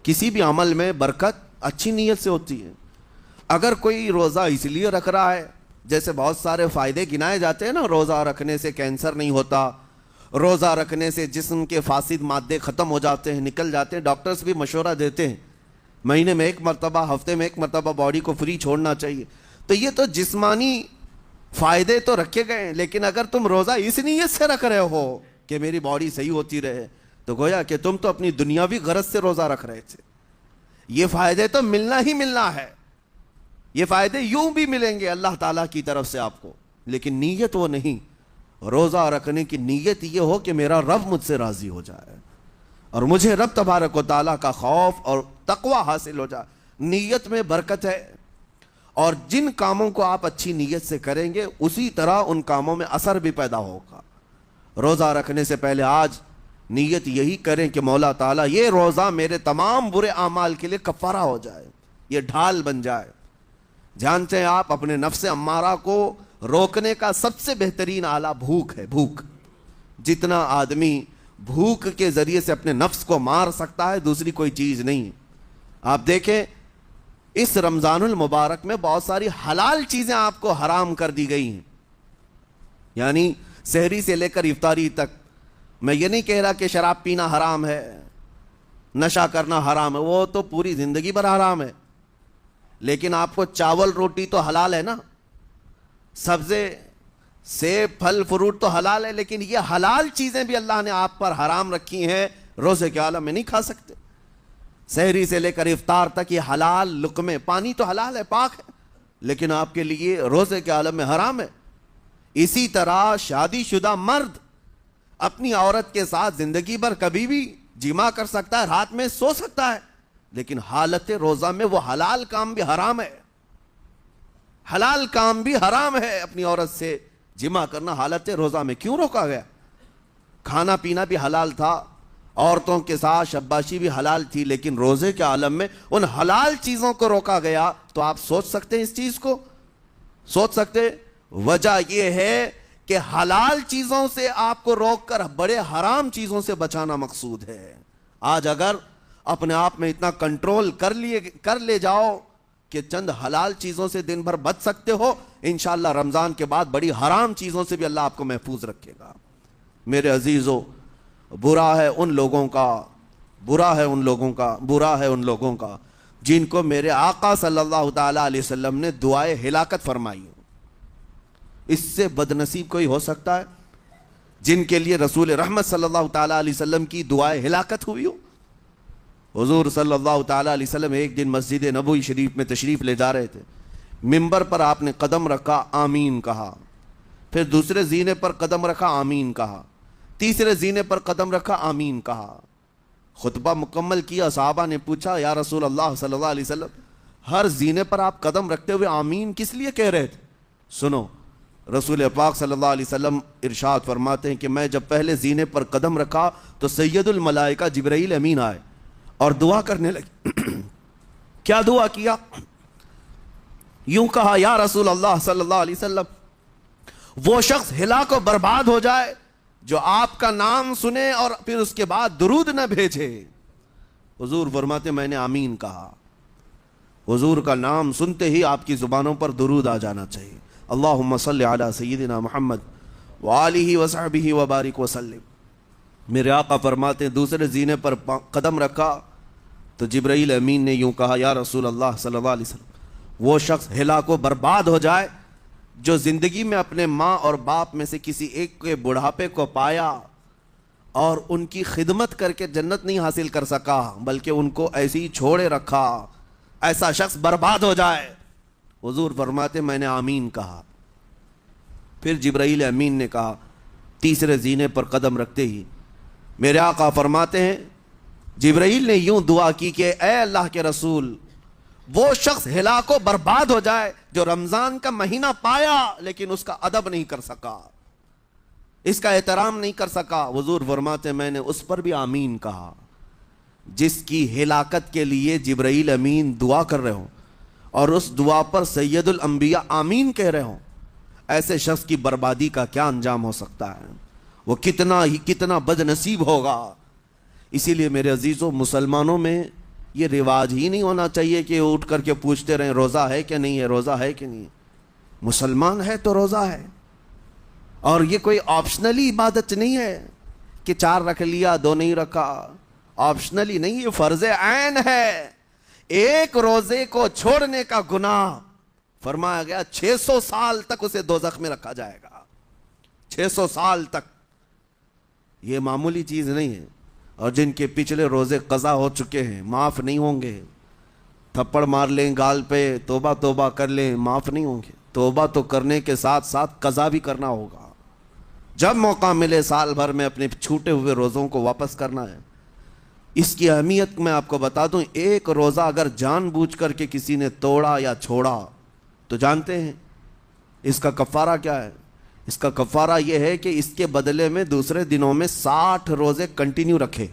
کسی بھی عمل میں برکت اچھی نیت سے ہوتی ہے. اگر کوئی روزہ اس لیے رکھ رہا ہے، جیسے بہت سارے فائدے گنائے جاتے ہیں نا، روزہ رکھنے سے کینسر نہیں ہوتا، روزہ رکھنے سے جسم کے فاسد مادے ختم ہو جاتے ہیں، نکل جاتے ہیں، ڈاکٹرز بھی مشورہ دیتے ہیں مہینے میں ایک مرتبہ، ہفتے میں ایک مرتبہ باڈی کو فری چھوڑنا چاہیے. تو یہ تو جسمانی فائدے تو رکھے گئے ہیں، لیکن اگر تم روزہ اس نیت سے رکھ رہے ہو کہ میری باڈی صحیح ہوتی رہے، تو گویا کہ تم تو اپنی دنیاوی غرض سے روزہ رکھ رہے تھے. یہ فائدے تو ملنا ہی ملنا ہے، یہ فائدے یوں بھی ملیں گے اللہ تعالیٰ کی طرف سے آپ کو، لیکن نیت وہ نہیں. روزہ رکھنے کی نیت یہ ہو کہ میرا رب مجھ سے راضی ہو جائے اور مجھے رب تبارک و تعالیٰ کا خوف اور تقوی حاصل ہو جائے. نیت میں برکت ہے، اور جن کاموں کو آپ اچھی نیت سے کریں گے اسی طرح ان کاموں میں اثر بھی پیدا ہوگا. روزہ رکھنے سے پہلے آج نیت یہی کریں کہ مولا تعالیٰ یہ روزہ میرے تمام برے اعمال کے لیے کفارہ ہو جائے، یہ ڈھال بن جائے. جانتے ہیں آپ اپنے نفس امارہ کو روکنے کا سب سے بہترین آلہ بھوک ہے. بھوک، جتنا آدمی بھوک کے ذریعے سے اپنے نفس کو مار سکتا ہے دوسری کوئی چیز نہیں. آپ دیکھیں اس رمضان المبارک میں بہت ساری حلال چیزیں آپ کو حرام کر دی گئی ہیں، یعنی سحری سے لے کر افطاری تک. میں یہ نہیں کہہ رہا کہ شراب پینا حرام ہے، نشہ کرنا حرام ہے، وہ تو پوری زندگی بھر حرام ہے. لیکن آپ کو چاول روٹی تو حلال ہے نا، سبزے سیب پھل فروٹ تو حلال ہے، لیکن یہ حلال چیزیں بھی اللہ نے آپ پر حرام رکھی ہیں، روزے کے عالم میں نہیں کھا سکتے. سحری سے لے کر افطار تک یہ حلال لقمے، پانی تو حلال ہے، پاک ہے، لیکن آپ کے لیے روزے کے عالم میں حرام ہے. اسی طرح شادی شدہ مرد اپنی عورت کے ساتھ زندگی بھر کبھی بھی جمع کر سکتا ہے، رات میں سو سکتا ہے، لیکن حالت روزہ میں وہ حلال کام بھی حرام ہے. حلال کام بھی حرام ہے، اپنی عورت سے جمع کرنا حالت روزہ میں کیوں روکا گیا؟ کھانا پینا بھی حلال تھا، عورتوں کے ساتھ شباشی بھی حلال تھی، لیکن روزے کے عالم میں ان حلال چیزوں کو روکا گیا. تو آپ سوچ سکتے ہیں اس چیز کو، سوچ سکتے. وجہ یہ ہے کہ حلال چیزوں سے آپ کو روک کر بڑے حرام چیزوں سے بچانا مقصود ہے. آج اگر اپنے آپ میں اتنا کنٹرول کر لے جاؤ کہ چند حلال چیزوں سے دن بھر بچ سکتے ہو، انشاءاللہ رمضان کے بعد بڑی حرام چیزوں سے بھی اللہ آپ کو محفوظ رکھے گا. میرے عزیزو، برا ہے ان لوگوں کا جن کو میرے آقا صلی اللہ تعالیٰ علیہ وسلم نے دعائے ہلاکت فرمائی ہو. اس سے بدنصیب کوئی ہو سکتا ہے جن کے لیے رسول رحمت صلی اللہ تعالیٰ علیہ وسلم کی دعائے ہلاکت ہوئی ہو؟ حضور صلی اللہ تعالیٰ علیہ وسلم ایک دن مسجد نبوی شریف میں تشریف لے جا رہے تھے. منبر پر آپ نے قدم رکھا، آمین کہا، پھر دوسرے زینے پر قدم رکھا، آمین کہا، تیسرے زینے پر قدم رکھا، آمین کہا. خطبہ مکمل کیا، صحابہ نے پوچھا یا رسول اللہ صلی اللہ علیہ وسلم ہر زینے پر آپ قدم رکھتے ہوئے آمین کس لیے کہہ رہے تھے؟ سنو، رسول پاک صلی اللہ علیہ وسلم ارشاد فرماتے ہیں کہ میں جب پہلے زینے پر قدم رکھا تو سید الملائکہ جبرائیل امین آئے اور دعا کرنے لگے. کیا دعا کیا؟ یوں کہا، یا رسول اللہ صلی اللہ علیہ وسلم وہ شخص ہلاک و برباد ہو جائے جو آپ کا نام سنے اور پھر اس کے بعد درود نہ بھیجے. حضور فرماتے میں نے آمین کہا. حضور کا نام سنتے ہی آپ کی زبانوں پر درود آ جانا چاہیے. اللہم صلی علی سیدنا محمد وآلہ وصحبہ وبارک وسلم. میرے آقا فرماتے ہیں دوسرے زینے پر قدم رکھا تو جبرائیل امین نے یوں کہا، یا رسول اللہ صلی اللہ علیہ وسلم وہ شخص ہلاک و برباد ہو جائے جو زندگی میں اپنے ماں اور باپ میں سے کسی ایک کے بڑھاپے کو پایا اور ان کی خدمت کر کے جنت نہیں حاصل کر سکا بلکہ ان کو ایسے ہی چھوڑے رکھا، ایسا شخص برباد ہو جائے. حضور فرماتے میں نے آمین کہا. پھر جبرائیل امین نے کہا تیسرے زینے پر قدم رکھتے ہی. میرے آقا فرماتے ہیں جبرائیل نے یوں دعا کی کہ اے اللہ کے رسول وہ شخص ہلاک و برباد ہو جائے جو رمضان کا مہینہ پایا لیکن اس کا ادب نہیں کر سکا، اس کا احترام نہیں کر سکا. حضور فرماتے ہیں میں نے اس پر بھی آمین کہا. جس کی ہلاکت کے لیے جبرائیل امین دعا کر رہے ہوں اور اس دعا پر سید الانبیاء آمین کہہ رہے ہوں، ایسے شخص کی بربادی کا کیا انجام ہو سکتا ہے؟ وہ کتنا بد نصیب ہوگا. اسی لیے میرے عزیزوں، مسلمانوں میں یہ رواج ہی نہیں ہونا چاہیے کہ اٹھ کر کے پوچھتے رہیں روزہ ہے کہ نہیں ہے، روزہ ہے کہ نہیں ہے۔ مسلمان ہے تو روزہ ہے، اور یہ کوئی آپشنلی عبادت نہیں ہے کہ 4 رکھ لیا 2 نہیں رکھا، آپشنلی نہیں، یہ فرض عین ہے۔ ایک روزے کو چھوڑنے کا گناہ فرمایا گیا 600 سال تک اسے دوزخ میں رکھا جائے گا، 600 سال تک۔ یہ معمولی چیز نہیں ہے۔ اور جن کے پچھلے روزے قضا ہو چکے ہیں معاف نہیں ہوں گے، تھپڑ مار لیں گال پہ، توبہ توبہ کر لیں، معاف نہیں ہوں گے۔ توبہ تو کرنے کے ساتھ ساتھ قضا بھی کرنا ہوگا، جب موقع ملے سال بھر میں اپنے چھوٹے ہوئے روزوں کو واپس کرنا ہے۔ اس کی اہمیت میں آپ کو بتا دوں، ایک روزہ اگر جان بوجھ کر کے کسی نے توڑا یا چھوڑا تو جانتے ہیں اس کا کفارہ کیا ہے؟ اس کا کفارہ یہ ہے کہ اس کے بدلے میں دوسرے دنوں میں 60 روزے کنٹینیو رکھے۔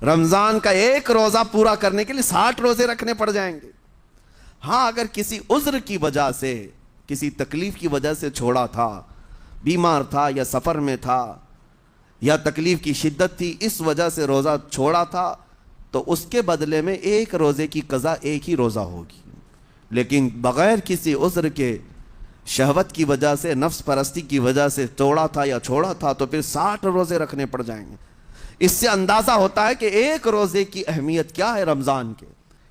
رمضان کا ایک روزہ پورا کرنے کے لیے 60 روزے رکھنے پڑ جائیں گے۔ ہاں اگر کسی عذر کی وجہ سے، کسی تکلیف کی وجہ سے چھوڑا تھا، بیمار تھا یا سفر میں تھا یا تکلیف کی شدت تھی، اس وجہ سے روزہ چھوڑا تھا، تو اس کے بدلے میں ایک روزے کی قضا ایک ہی روزہ ہوگی۔ لیکن بغیر کسی عذر کے، شہوت کی وجہ سے، نفس پرستی کی وجہ سے توڑا تھا یا چھوڑا تھا تو پھر 60 روزے رکھنے پڑ جائیں گے۔ اس سے اندازہ ہوتا ہے کہ ایک روزے کی اہمیت کیا ہے رمضان کے۔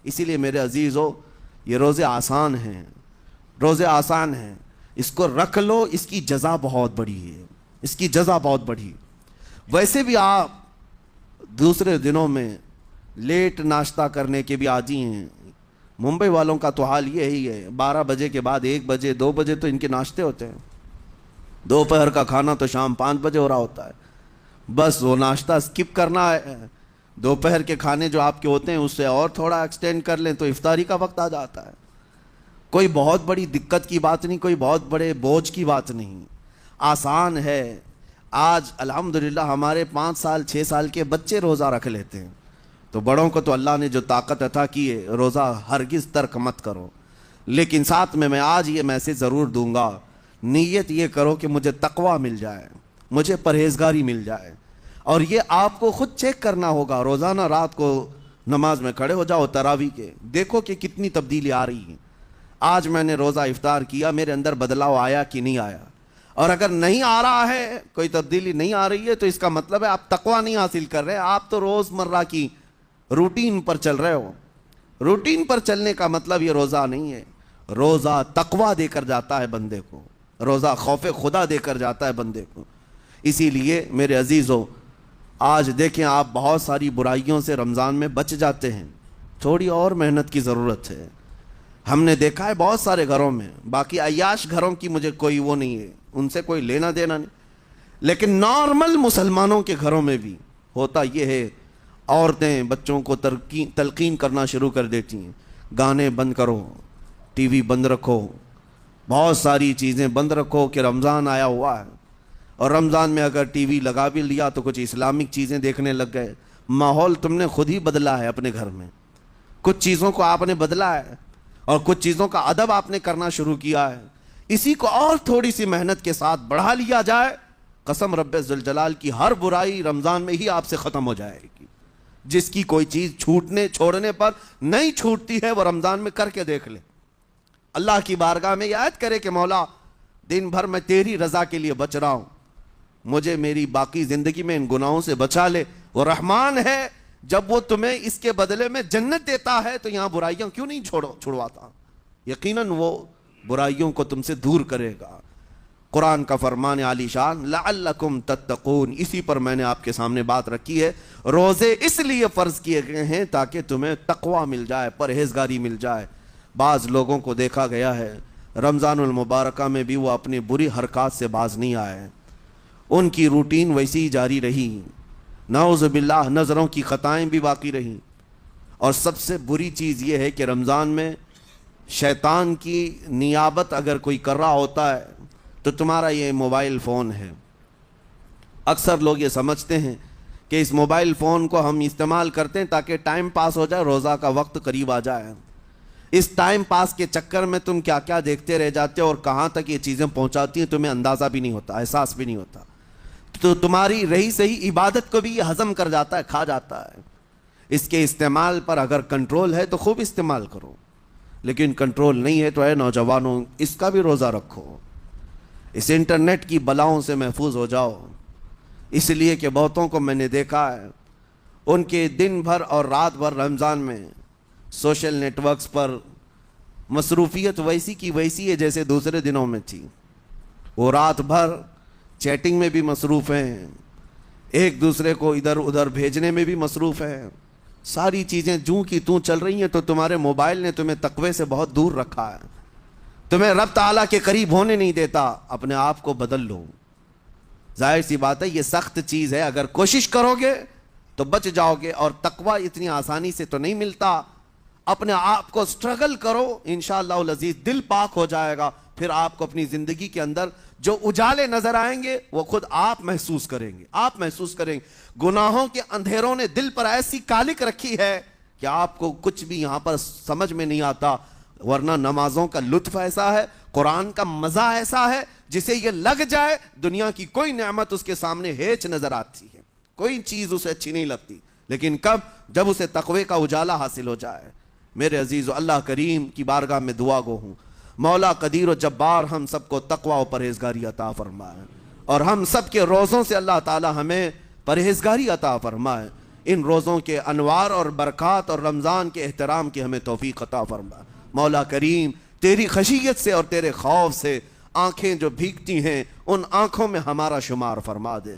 اسی لیے میرے عزیزو، یہ روزے آسان ہیں، روزے آسان ہیں، اس کو رکھ لو، اس کی جزا بہت بڑی ہے، اس کی جزا بہت بڑی۔ ویسے بھی آپ دوسرے دنوں میں لیٹ ناشتہ کرنے کے بھی عادی ہیں۔ ممبئی والوں کا تو حال یہی ہے، 12 بجے کے بعد 1 بجے 2 بجے تو ان کے ناشتے ہوتے ہیں، دوپہر کا کھانا تو شام 5 بجے ہو رہا ہوتا ہے۔ بس وہ ناشتہ سکپ کرنا ہے، دوپہر کے کھانے جو آپ کے ہوتے ہیں اس سے اور تھوڑا ایکسٹینڈ کر لیں تو افطاری کا وقت آ جاتا ہے۔ کوئی بہت بڑی دقت کی بات نہیں، کوئی بہت بڑے بوجھ کی بات نہیں، آسان ہے۔ آج الحمدللہ ہمارے 5 سال 6 سال کے بچے روزہ رکھ لیتے ہیں، تو بڑوں کو تو اللہ نے جو طاقت عطا کی ہے، روزہ ہرگز ترک مت کرو۔ لیکن ساتھ میں آج یہ میسج ضرور دوں گا، نیت یہ کرو کہ مجھے تقویٰ مل جائے، مجھے پرہیزگاری مل جائے، اور یہ آپ کو خود چیک کرنا ہوگا۔ روزانہ رات کو نماز میں کھڑے ہو جاؤ تراویح کے، دیکھو کہ کتنی تبدیلی آ رہی ہے۔ آج میں نے روزہ افطار کیا، میرے اندر بدلاؤ آیا کہ نہیں آیا؟ اور اگر نہیں آ رہا ہے، کوئی تبدیلی نہیں آ رہی ہے، تو اس کا مطلب ہے آپ تقویٰ نہیں حاصل کر رہے، آپ تو روز مرہ کی روٹین پر چل رہے ہو۔ روٹین پر چلنے کا مطلب یہ روزہ نہیں ہے۔ روزہ تقویٰ دے کر جاتا ہے بندے کو، روزہ خوف خدا دے کر جاتا ہے بندے کو۔ اسی لیے میرے عزیزو، آج دیکھیں آپ بہت ساری برائیوں سے رمضان میں بچ جاتے ہیں، تھوڑی اور محنت کی ضرورت ہے۔ ہم نے دیکھا ہے بہت سارے گھروں میں، باقی عیاش گھروں کی مجھے کوئی وہ نہیں ہے، ان سے کوئی لینا دینا نہیں، لیکن نارمل مسلمانوں کے گھروں میں بھی ہوتا یہ ہے، عورتیں بچوں کو تلقین کرنا شروع کر دیتی ہیں، گانے بند کرو، ٹی وی بند رکھو، بہت ساری چیزیں بند رکھو کہ رمضان آیا ہوا ہے۔ اور رمضان میں اگر ٹی وی لگا بھی لیا تو کچھ اسلامک چیزیں دیکھنے لگ گئے۔ ماحول تم نے خود ہی بدلا ہے اپنے گھر میں، کچھ چیزوں کو آپ نے بدلا ہے اور کچھ چیزوں کا ادب آپ نے کرنا شروع کیا ہے۔ اسی کو اور تھوڑی سی محنت کے ساتھ بڑھا لیا جائے، قسم رب ذوالجلال کی ہر برائی رمضان میں ہی آپ سے ختم ہو جائے گی۔ جس کی کوئی چیز چھوڑنے پر نہیں چھوٹتی ہے، وہ رمضان میں کر کے دیکھ لے، اللہ کی بارگاہ میں یاد کرے کہ مولا دن بھر میں تیری رضا کے لیے بچ رہا ہوں، مجھے میری باقی زندگی میں ان گناہوں سے بچا لے۔ وہ رحمان ہے، جب وہ تمہیں اس کے بدلے میں جنت دیتا ہے تو یہاں برائیاں کیوں نہیں چھڑواتا؟ یقیناً وہ برائیوں کو تم سے دور کرے گا۔ قرآن کا فرمان عالی شان، لعلکم تتقون، اسی پر میں نے آپ کے سامنے بات رکھی ہے۔ روزے اس لیے فرض کیے گئے ہیں تاکہ تمہیں تقویٰ مل جائے، پرہیزگاری مل جائے۔ بعض لوگوں کو دیکھا گیا ہے رمضان المبارکہ میں بھی وہ اپنی بری حرکات سے باز نہیں آئے، ان کی روٹین ویسی ہی جاری رہی، نعوذ باللہ نظروں کی خطائیں بھی باقی رہیں۔ اور سب سے بری چیز یہ ہے کہ رمضان میں شیطان کی نیابت اگر کوئی کر رہا ہوتا ہے تو تمہارا یہ موبائل فون ہے۔ اکثر لوگ یہ سمجھتے ہیں کہ اس موبائل فون کو ہم استعمال کرتے ہیں تاکہ ٹائم پاس ہو جائے، روزہ کا وقت قریب آ جائے۔ اس ٹائم پاس کے چکر میں تم کیا کیا دیکھتے رہ جاتے ہو اور کہاں تک یہ چیزیں پہنچاتی ہیں تمہیں اندازہ بھی نہیں ہوتا، احساس بھی نہیں ہوتا، تو تمہاری رہی صحیح عبادت کو بھی یہ ہضم کر جاتا ہے، کھا جاتا ہے۔ اس کے استعمال پر اگر کنٹرول ہے تو خوب استعمال کرو، لیکن کنٹرول نہیں ہے تو اے نوجوانوں اس کا بھی روزہ رکھو، اس انٹرنیٹ کی بلاؤں سے محفوظ ہو جاؤ۔ اس لیے کہ بہتوں کو میں نے دیکھا ہے ان کے دن بھر اور رات بھر رمضان میں سوشل نیٹ ورکس پر مصروفیت ویسی کی ویسی ہے جیسے دوسرے دنوں میں تھی۔ وہ رات بھر چیٹنگ میں بھی مصروف ہیں، ایک دوسرے کو ادھر ادھر بھیجنے میں بھی مصروف ہیں، ساری چیزیں جوں کی توں چل رہی ہیں۔ تو تمہارے موبائل نے تمہیں تقوی سے بہت دور رکھا ہے، تمہیں رب تعالیٰ کے قریب ہونے نہیں دیتا۔ اپنے آپ کو بدل لو۔ ظاہر سی بات ہے یہ سخت چیز ہے، اگر کوشش کرو گے تو بچ جاؤ گے، اور تقوی اتنی آسانی سے تو نہیں ملتا۔ اپنے آپ کو سٹرگل کرو، انشاءاللہ العزیز دل پاک ہو جائے گا، پھر آپ کو اپنی زندگی کے اندر جو اجالے نظر آئیں گے وہ خود آپ محسوس کریں گے، آپ محسوس کریں گے۔ گناہوں کے اندھیروں نے دل پر ایسی کالک رکھی ہے کہ آپ کو کچھ بھی یہاں پر سمجھ میں نہیں آتا، ورنہ نمازوں کا لطف ایسا ہے، قرآن کا مزہ ایسا ہے، جسے یہ لگ جائے دنیا کی کوئی نعمت اس کے سامنے ہیچ نظر آتی ہے، کوئی چیز اسے اچھی نہیں لگتی۔ لیکن کب؟ جب اسے تقوی کا اجالا حاصل ہو جائے۔ میرے عزیزو، اللہ کریم کی بارگاہ میں دعا گو ہوں، مولا قدیر و جبار ہم سب کو تقوی و پرہیزگاری عطا فرمائے، اور ہم سب کے روزوں سے اللہ تعالی ہمیں پرہیزگاری عطا فرمائے۔ ان روزوں کے انوار اور برکات اور رمضان کے احترام کی ہمیں توفیق عطا فرمائے۔ مولا کریم تیری خشیت سے اور تیرے خوف سے آنکھیں جو بھیگتی ہیں ان آنکھوں میں ہمارا شمار فرما دے۔